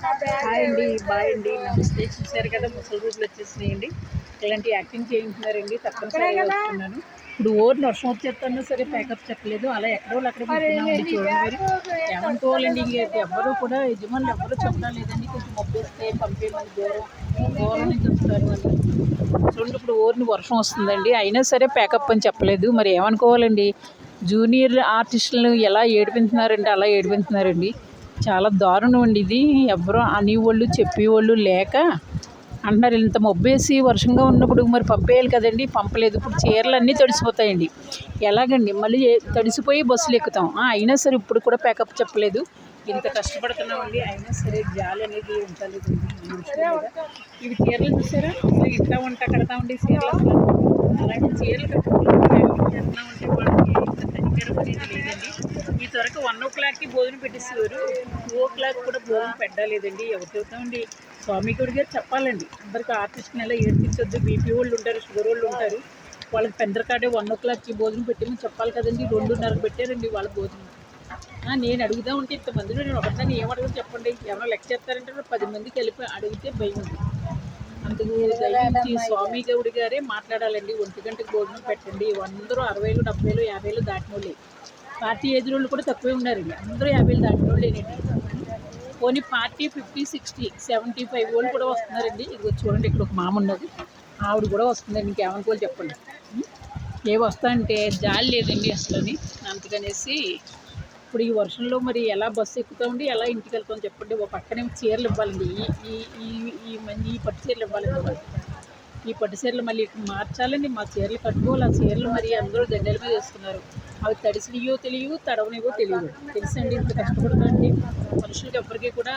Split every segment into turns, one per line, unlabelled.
Hi అండి, bye అండి, నమస్తే. చూశారు కదా ముసలి రూపులు వచ్చేసినాయండి. ఇలాంటి యాక్టింగ్ చేయించున్నారండి. తప్పనిసరిగా వస్తున్నాను. ఇప్పుడు ఓర్ని వర్షం వచ్చేస్తున్నా సరే ప్యాకప్ చెప్పలేదు. అలా ఎక్కడో అక్కడ కూర్చున్నామండి. చూడండి మీరు ఏమనుకోవాలండి. ఇంక ఎవరు కూడా యజమానులు ఎవరు చెప్పడం లేదండి. కొంచెం మొబ్బేస్తే పంపేమని దూరం నుంచి వస్తారు అని. చూడండి ఇప్పుడు ఓర్ని వర్షం వస్తుందండి, అయినా సరే ప్యాకప్ అని చెప్పలేదు. మరి ఏమనుకోవాలండి. జూనియర్ ఆర్టిస్టులను ఎలా ఏడిపించున్నారంటే అలా ఏడిపించున్నారండి. చాలా దారుణం అండి ఇది. ఎవరో అనేవాళ్ళు చెప్పేవాళ్ళు లేక అంటున్నారు. ఇంత మొబ్బేసి వర్షంగా ఉన్నప్పుడు మరి పంపేయాలి కదండి, పంపలేదు. ఇప్పుడు చీరలు అన్నీ తడిసిపోతాయండి. ఎలాగండి మళ్ళీ తడిసిపోయి బస్సులు ఎక్కుతాం. అయినా సరే ఇప్పుడు కూడా ప్యాకప్ చెప్పలేదు. ఇంత కష్టపడుతున్నామండి, అయినా సరే జాలి అనేది ఉండలేదు. ఇవి చీరలు చూసారా, అసలు ఇంత వంట కడతామండి చీరలు. అసలు అలాంటి చీరలు కట్టుకుంటే వాళ్ళకి ఇంత కనికరం అనేది లేదండి. ఈ త్వరకు 1 o'clockకి భోజనం పెట్టేసేవారు. 2 o'clock కూడా భోజనం పెట్టలేదండి. ఎవరు చెబుతామండి. స్వామి గుడి గారు చెప్పాలండి, అందరికీ ఆర్టిస్ట్ని ఎలా ఏడ్పించొద్దు. బీపీ వాళ్ళు ఉంటారు, షుగర్ వాళ్ళు ఉంటారు. వాళ్ళకి పెందరకాడే 1 o'clockకి భోజనం పెట్టేమని చెప్పాలి కదండి. 2:30కి పెట్టారండి వాళ్ళ భోజనం. నేను అడుగుతా ఉంటే ఇంతమందిలో నేను ఒకదాన్ని ఏమడగదు చెప్పండి. ఏమైనా లెక్క చేస్తారంటే 10 మందికి వెళ్ళి అడిగితే భయం ఉంది. అందుకు దయించి స్వామి గౌడి గారే మాట్లాడాలండి. 1 గంటకి భోజనం పెట్టండి. అందరూ 60, 70, 50 దాటిన వాళ్ళే. పార్టీ ఏజ్ వాళ్ళు కూడా తక్కువే ఉన్నారండి. అందరూ 50 దాటిన వాళ్ళేనండి. పోనీ పార్టీ 50, 60, 75 వాళ్ళు కూడా వస్తున్నారండి. ఇది చూడండి, ఇక్కడ ఒక మామ ఉన్నది, ఆవిడ కూడా వస్తుందండి. ఇంకేమనుకోవాలి చెప్పండి. ఏ వస్తా అంటే జాలి లేదండి అసలు. అందుకనేసి ఇప్పుడు ఈ వర్షంలో మరి ఎలా బస్సు ఎక్కుతామండి, ఎలా ఇంటికి వెళ్తాం చెప్పండి. ఒక పక్కనే చీరలు ఇవ్వాలండి. ఈ ఈ ఈ పట్టు చీరలు ఇవ్వాలండి. ఈ పట్టు చీరలు మళ్ళీ మార్చాలండి. మా చీరలు కట్టుకోవాలి. ఆ చీరలు మరి అందరూ దండల మీద వేసుకున్నారు. అవి తడిసినయో తెలియవు, తడవనివో తెలియదు. తెలుసండి, ఇంత కష్టపడతాండి. మనుషులకి ఎవ్వరికీ కూడా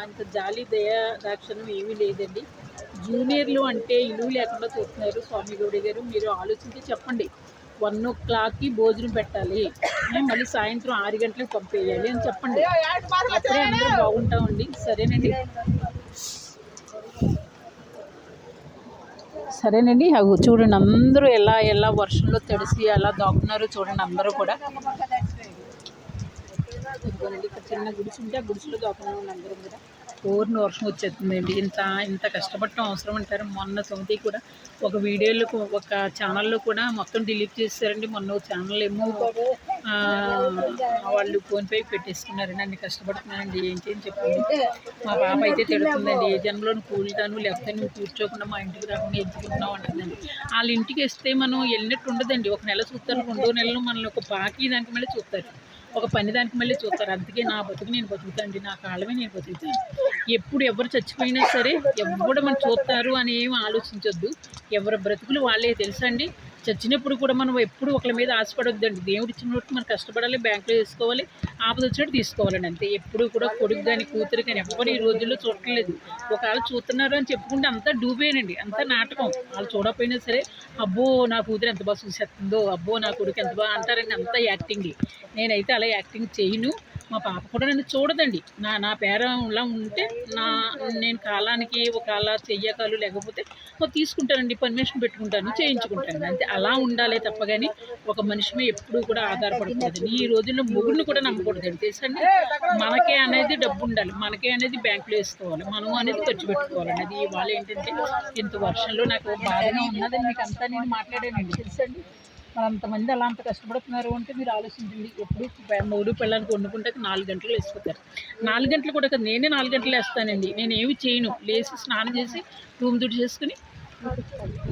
ఇంత జాలి దయ దాక్షణం ఏమీ లేదండి. జూనియర్లు అంటే ఇల్లు లేకుండా చూస్తున్నారు. స్వామి గౌడి గారు మీరు ఆలోచించి చెప్పండి. 1 o'clockకి భోజనం పెట్టాలి, మళ్ళీ సాయంత్రం 6 గంటలకు పంపేయాలి అని చెప్పండి. అప్పుడే అందరూ బాగుంటామండి. సరేనండి. అవి చూడండి, అందరూ ఎలా వర్షంలో తడిసి ఎలా దాక్కున్నారో చూడండి. అందరూ కూడా ఇక్కడ చిన్న గుడిసి ఉంటే ఆ గుడిసిలో దాక్కున్నామండి అందరం కూడా. ఓర్ని వర్షం వచ్చేస్తుందండి. ఇంత కష్టపడటం అవసరం అంటారు. మొన్న సొంతి కూడా ఒక వీడియోలో ఒక ఛానల్లో కూడా మొత్తం డిలీట్ చేశారండి. మొన్న ఛానల్ ఏమో వాళ్ళు ఫోన్పే పెట్టేసుకున్నారండి. అన్ని కష్టపడుతున్నానండి, ఏం చేయని చెప్పండి. మా పాప అయితే తిడుతుందండి, ఏ జన్మలో కూలుతాను, లేకపోతే నువ్వు కూర్చోకుండా మా ఇంటికి రాకుండా ఎంచుకుంటున్నావు అంటుందండి. వాళ్ళ ఇంటికి వస్తే మనం వెళ్ళినట్టు ఉండదండి. 1 నెల చూస్తారు, 2 నెలలు మనల్ని ఒక బాకీ దానికి మళ్ళీ చూస్తారు, ఒక పని దానికి మళ్ళీ చూస్తారు. అందుకే నా బతుకు నేను బతుకుతాండి, నా కాళ్ళమే నేను బతుకుతాను. ఎప్పుడు ఎవరు చచ్చిపోయినా సరే ఎవరు మనం చూస్తారు అని ఏమి ఆలోచించొద్దు. ఎవరి బ్రతుకులు వాళ్ళే తెలుసండి. చచ్చినప్పుడు కూడా మనం ఎప్పుడు ఒకరి మీద ఆశపడొద్దండి. దేవుడు ఇచ్చినట్టు మనం కష్టపడాలి, బ్యాంకులో వేసుకోవాలి, ఆపద వచ్చినట్టు తీసుకోవాలండి. అంతే. ఎప్పుడు కూడా కొడుకు కానీ కూతురు కానీ ఎవరు ఈ రోజుల్లో చూడట్లేదు. ఒకవేళ చూస్తున్నారు అని చెప్పుకుంటే అంతా డూబేనండి, అంతా నాటకం. వాళ్ళు చూడకపోయినా సరే అబ్బో నా కూతురు ఎంత బాగా చూసేస్తుందో, అబ్బో నా కొడుకు ఎంత బాగా అంటారండి. అంతా యాక్టింగ్. నేనైతే అలా యాక్టింగ్ చేయను. మా పాప కూడా నన్ను చూడదండి. నా పేరంలా ఉంటే నేను కాలానికి ఒకవేళ చెయ్యకాలు లేకపోతే తీసుకుంటానండి, పర్మిషన్ పెట్టుకుంటాను, చేయించుకుంటాను. అంతే. అలా ఉండాలి తప్ప కానీ ఒక మనిషి మీద ఎప్పుడూ కూడా ఆధారపడకూడదు. ఈ రోజుల్లో మొగుడిని కూడా నమ్మకూడదండి, తెలుసండి. మనకే అనేది డబ్బు ఉండాలి, మనకే అనేది బ్యాంకులో వేసుకోవాలి, మనం అనేది ఖర్చు పెట్టుకోవాలండి. అది ఇవాళ ఏంటంటే ఇంత వర్షంలో నాకు బాధగా ఉన్నదని మీకు అంతా నేను మాట్లాడానండి, తెలుసండి. మరి అంతమంది అలా అంత కష్టపడుతున్నారు అంటే మీరు ఆలోచించండి. ఎప్పుడు మూడు పిల్లలకి వండుకుంటే 4 గంటలు వేసిపోతారు. 4 గంటలు కూడా కదా, నేనే 4 గంటలు వేస్తానండి. నేను ఏమి చేయను, లేచి స్నానం చేసి రూమ్ దుడి చేసుకుని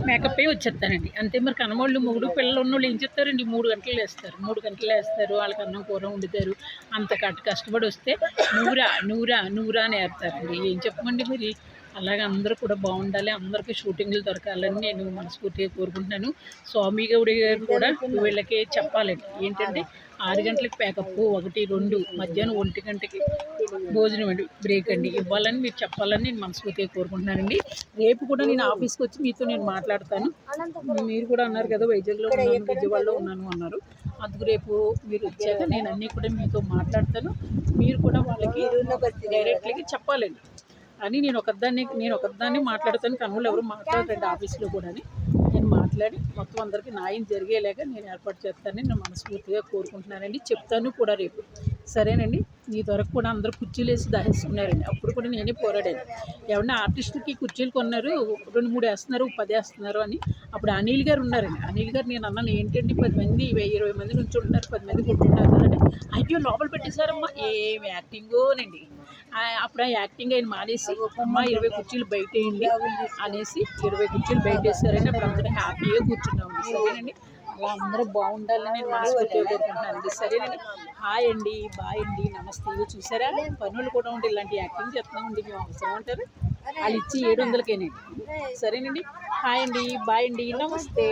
మేకప్ అయ్యి వచ్చేస్తానండి, అంతే. మరి కనవాళ్ళు మొగుడు పిల్లలు ఉన్నోళ్ళు ఏం చెప్తారండి, 3 గంటలు వేస్తారు, 3 గంటలు వేస్తారు. వాళ్ళకి అన్నం కూర వండుతారు. అంత కష్టపడి వస్తే నూరా అని వేస్తారండి. ఏం చెప్పమండి మరి. అలాగే అందరూ కూడా బాగుండాలి, అందరికీ షూటింగ్లు దొరకాలని నేను మనస్ఫూర్తిగా కోరుకుంటున్నాను. స్వామి గౌడి గారు కూడా వీళ్ళకి చెప్పాలండి. ఏంటంటే 6 గంటలకు ప్యాకప్, 1, 2 మధ్యాహ్నం 1 గంటకి భోజనం అండి, బ్రేక్ అండి ఇవ్వాలని మీరు చెప్పాలని నేను మనస్ఫూర్తిగా కోరుకుంటున్నానండి. రేపు కూడా నేను ఆఫీస్కి వచ్చి మీతో నేను మాట్లాడతాను. మీరు కూడా అన్నారు కదా వైజాగ్లో ఉన్నాను, విజయవాడలో ఉన్నాను అన్నారు. అందుకు రేపు మీరు వచ్చాక నేను అన్నీ కూడా మీతో మాట్లాడతాను. మీరు కూడా వాళ్ళకి డైరెక్ట్గా చెప్పాలండి అని నేను ఒకదాన్ని మాట్లాడతాను. కనుగోలు ఎవరు మాట్లాడరండి ఆఫీస్లో కూడా. నేను మాట్లాడి మొత్తం అందరికీ న్యాయం జరిగేలాగా నేను ఏర్పాటు చేస్తానని నేను మనస్ఫూర్తిగా కోరుకుంటున్నానండి. చెప్తాను కూడా రేపు. సరేనండి. ఈ వరకు కూడా అందరూ కుర్చీలు వేసి దాచేస్తున్నారండి. అప్పుడు కూడా నేనే పోరాడాను. ఏమన్నా ఆర్టిస్ట్‌కి కుర్చీలు కొన్నారు 2, 3 వేస్తున్నారు, 10 వేస్తున్నారు అని. అప్పుడు అనిల్ గారు ఉన్నారండి. అనిల్ గారు నేను అన్నాను, ఏంటండి 10 మంది 20 మంది నుంచుంటున్నారు, 10 మంది కూర్చుంటున్నారు అంటే, అయ్యో లోపల పెట్టేశారమ్మా ఏం యాక్టింగోనండి. అప్పుడు ఆ యాక్టింగ్ ఆయన మానేసి, అమ్మ 20 కుర్చీలు బయటేయండి అనేసి 20 కుర్చీలు బయటేసారండి. అప్పుడు అందరూ హ్యాపీగా కూర్చున్నామండి. సరేనండి. అలా అందరూ బాగుండాలని నేను మనస్ఫూర్తిగా కోరుకుంటున్నానండి. సరేనండి. హాయ్ అండి, బాయ్ అండి, నమస్తే. ఇవి చూసారా, పనులు కూడా ఉండి ఇలాంటి యాక్టింగ్ చేస్తున్నామండి. మేము అవసరం అంటారు, వాళ్ళు ఇచ్చి 700కేనండి. సరేనండి. హాయ్ అండి, బాయ్ అండి, నమస్తే.